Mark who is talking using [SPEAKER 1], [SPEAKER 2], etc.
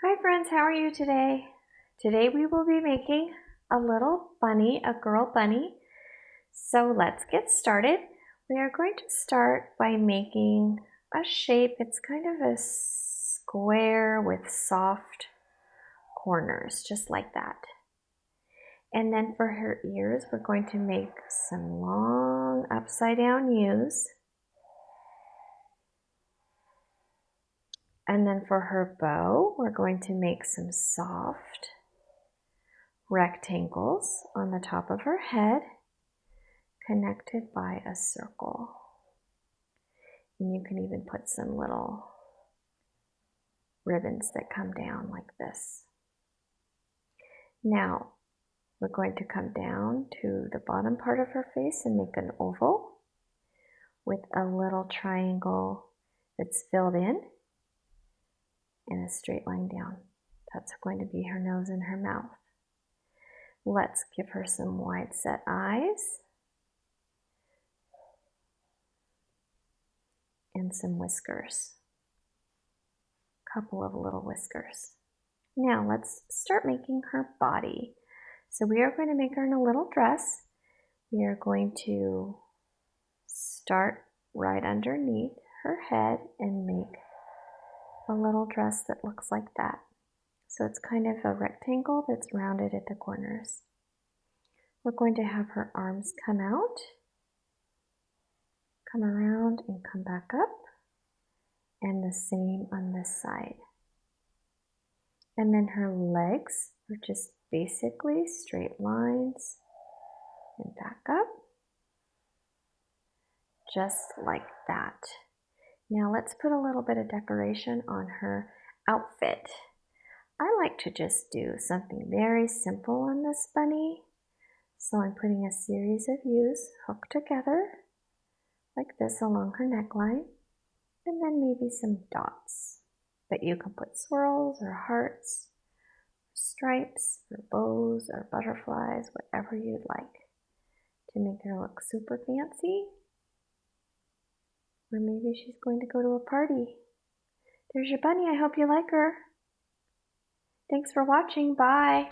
[SPEAKER 1] Hi friends, how are you today? Today we will be making a little bunny, a girl bunny. So let's get started. We are going to start by making a shape. It's kind of a square with soft corners, just like that. And then for her ears, we're going to make some long upside down U's. And then for her bow, we're going to make some soft rectangles on the top of her head, connected by a circle. And you can even put some little ribbons that come down like this. Now, we're going to come down to the bottom part of her face and make an oval with a little triangle that's filled in and a straight line down. That's going to be her nose and her mouth. Let's give her some wide set eyes and some whiskers. A couple of little whiskers. Now let's start making her body. So we are going to make her in a little dress. We are going to start right underneath her head and make a little dress that looks like that. So it's kind of a rectangle that's rounded at the corners. We're going to have her arms come out, come around and come back up, and the same on this side. And then her legs are just basically straight lines and back up, just like that. Now let's put a little bit of decoration on her outfit. I like to just do something very simple on this bunny. So I'm putting a series of U's hooked together like this along her neckline, and then maybe some dots. But you can put swirls or hearts, stripes or bows or butterflies, whatever you'd like to make her look super fancy. Or maybe she's going to go to a party. There's your bunny. I hope you like her. Thanks for watching. Bye.